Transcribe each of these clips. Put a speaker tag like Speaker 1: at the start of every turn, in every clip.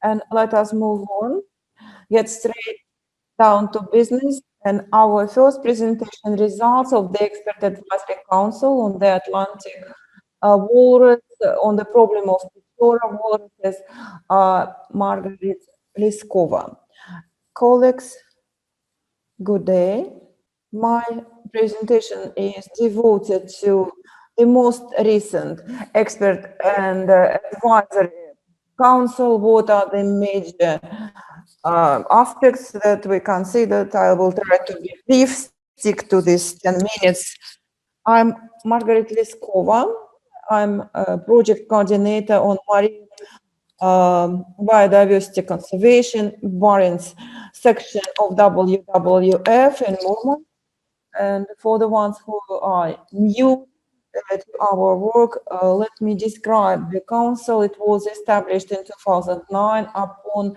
Speaker 1: And let us move on, get straight down to business. And our first presentation, results of the Expert Advisory Council on the Atlantic Walrus, on the problem of Pechora walruses, Margariты Leskova. Colleagues, good day. My presentation is devoted to the most recent Expert and Advisory Council. What are the major aspects that we considered? I will try to be brief, stick to this 10 minutes. I'm Margaриты Leskovой. I'm a project coordinator on marine biodiversity conservation, Barents section of WWF in Murmansk. And for the ones who are new to our work, let me describe the council. It was established in 2009 upon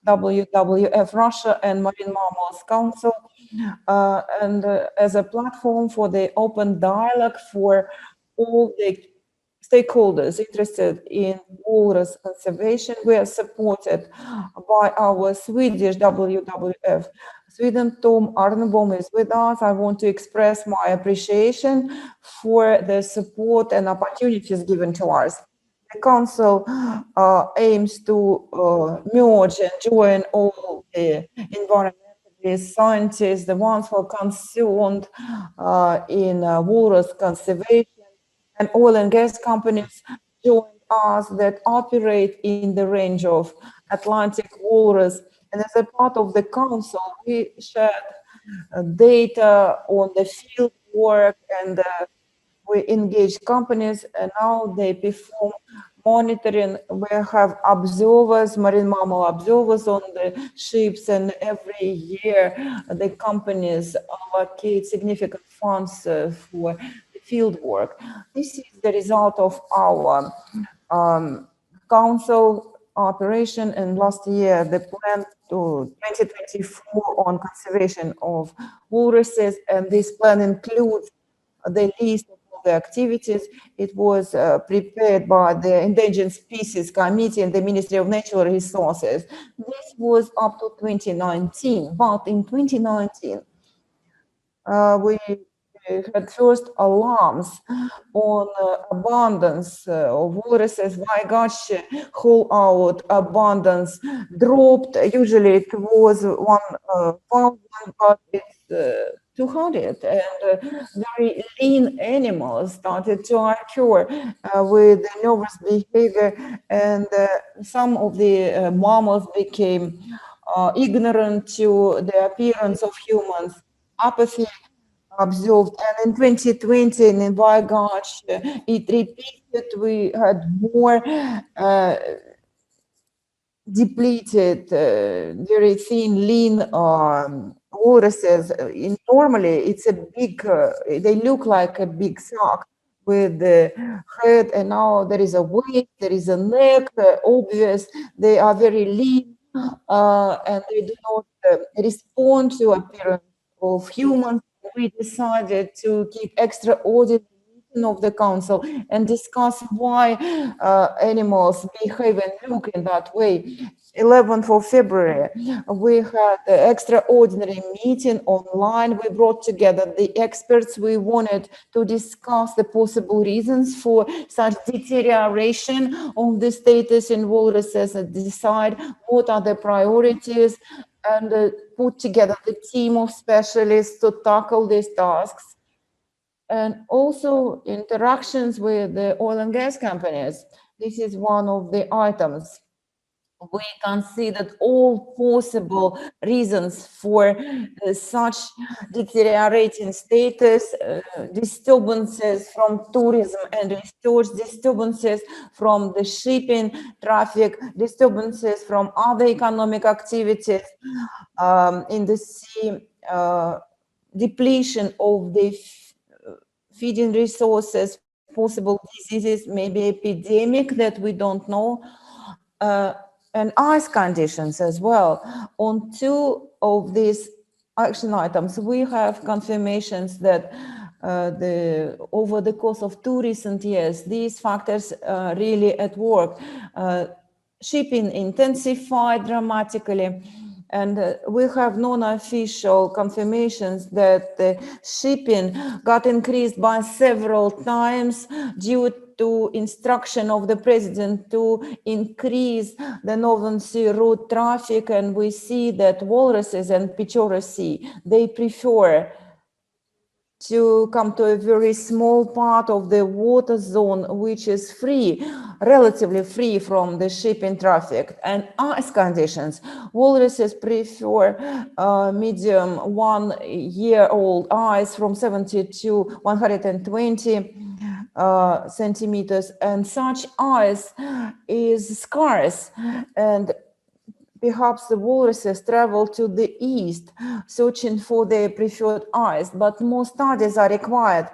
Speaker 1: WWF Russia and Marine Mammals Council, and as a platform for the open dialogue for all the stakeholders interested in walrus conservation. We are supported by our Swedish WWF Sweden. Tom Arnebom is with us. I want to express my appreciation for the support and opportunities given to us. The council aims to merge and join all the environmentalists, scientists, the ones who are concerned in walrus conservation, and oil and gas companies join us that operate in the range of Atlantic walrus. And as a part of the council, we shared data on the field work, and we engage companies, and now they perform monitoring. We have observers, marine mammal observers on the ships, and every year the companies allocate significant funds for field work. This is the result of our council operation, and last year the plan to 2024 on conservation of walruses, and this plan includes the list of all the activities. It was prepared by the Endangered Species Committee and the Ministry of Natural Resources. This was up to 2019, but in 2019 we had first alarms on abundance of walruses. Vyagache whole out abundance dropped. Usually it was 1,000, but it's 200, and very lean animals started to occur with nervous behavior, and some of the mammals became ignorant to the appearance of humans. Apathy observed, and in 2020 in Vyagache it repeated. We had more depleted, very thin, lean walruses. Normally it's a big, they look like a big sack with the head, and now there is a waist, there is a neck, obvious. They are very lean, and they do not respond to appearance of humans. We decided to keep extraordinary meeting of the council and discuss why animals behave and look in that way. 11th of February, we had an extraordinary meeting online. We brought together the experts. We wanted to discuss the possible reasons for such deterioration of the status in walruses and decide what are the priorities, and put together the team of specialists to tackle these tasks. And also interactions with the oil and gas companies. This is one of the items. We considered all possible reasons for such deteriorating status, disturbances from tourism and research, disturbances from the shipping traffic, disturbances from other economic activities in the sea, depletion of the feeding resources, possible diseases, maybe epidemic that we don't know, and ice conditions as well. On two of these action items, we have confirmations that over the course of 2 recent years, these factors are really at work. shipping intensified dramatically, and we have non-official confirmations that the shipping got increased by several times due to instruction of the president to increase the Northern Sea route traffic, and we see that walruses and Pechorskih Sea, they prefer to come to a very small part of the water zone, which is free, relatively free from the shipping traffic and ice conditions. Walruses prefer medium 1-year-old ice from 70 to 120 centimeters, and such ice is scarce, and perhaps the walruses travel to the east, searching for their preferred ice, but more studies are required.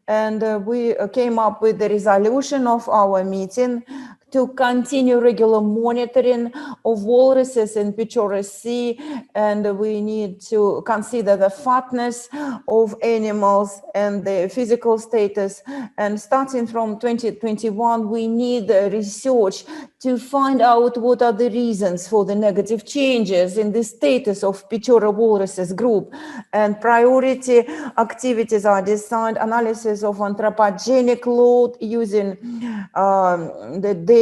Speaker 1: And we came up with the resolution of our meeting to continue regular monitoring of walruses in Pechorskih Sea, and we need to consider the fatness of animals and their physical status. And starting from 2021, we need research to find out what are the reasons for the negative changes in the status of Pechorskih walruses group. And priority activities are designed analysis of anthropogenic load using the data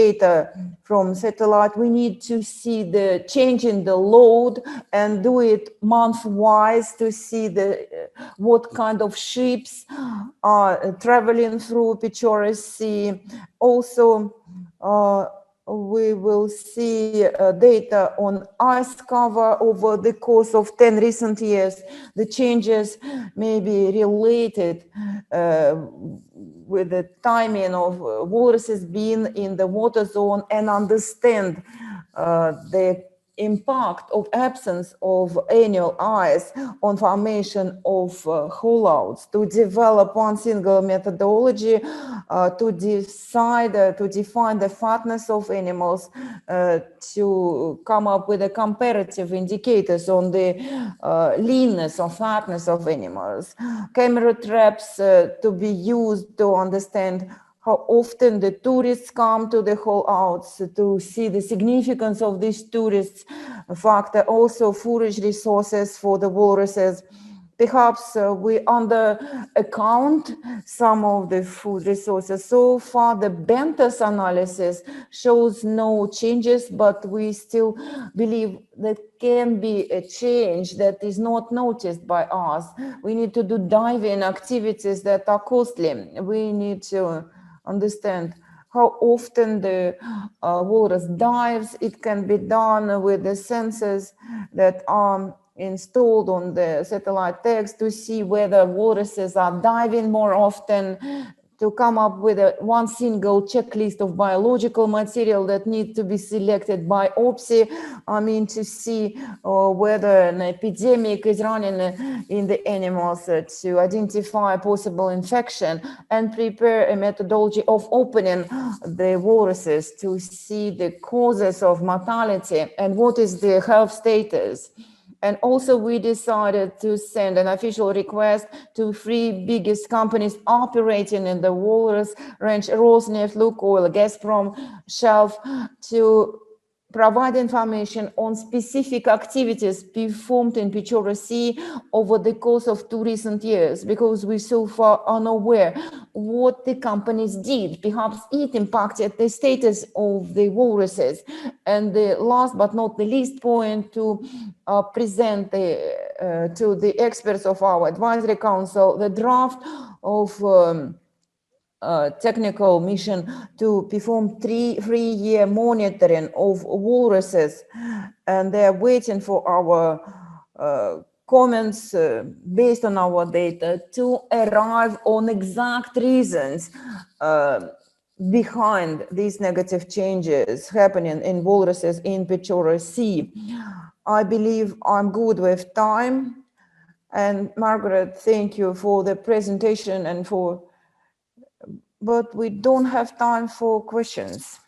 Speaker 1: from satellite. We need to see the change in the load and do it month-wise to see what kind of ships are traveling through Pechorskih Sea. Also, we will see data on ice cover over the course of 10 recent years. The changes may be related with the timing of walruses being in the water zone, and understand the impact of absence of annual ice on formation of hollowouts, to develop one single methodology to decide, to define the fatness of animals, to come up with a comparative indicators on the leanness or fatness of animals. Camera traps to be used to understand how often the tourists come to the hollouts, to see the significance of these tourists factor. Also forage resources for the walruses. Perhaps we under account some of the food resources. So far, the Bentos analysis shows no changes, but we still believe that can be a change that is not noticed by us. We need to do diving activities that are costly. We need to understand how often the walrus dives. It can be done with the sensors that are installed on the satellite tags to see whether walruses are diving more often, to come up with one single checklist of biological material that need to be selected by biopsy. I mean, to see whether an epidemic is running in the animals, to identify possible infection, and prepare a methodology of opening the walruses to see the causes of mortality and what is the health status. And also we decided to send an official request to 3 biggest companies operating in the walrus range, Rosneft, Lukoil, Gazprom, Shelf, to provide information on specific activities performed in Pechorskih Sea over the course of 2 recent years, because we so far are unaware what the companies did. Perhaps it impacted the status of the walruses. And the last but not the least point, to present to the experts of our advisory council the draft of technical mission to perform 3-year monitoring of walruses, and they are waiting for our comments based on our data to arrive on exact reasons behind these negative changes happening in walruses in Pechorskih Sea. I believe I'm good with time, and Margaret, thank you for the presentation and for. But we don't have time for questions.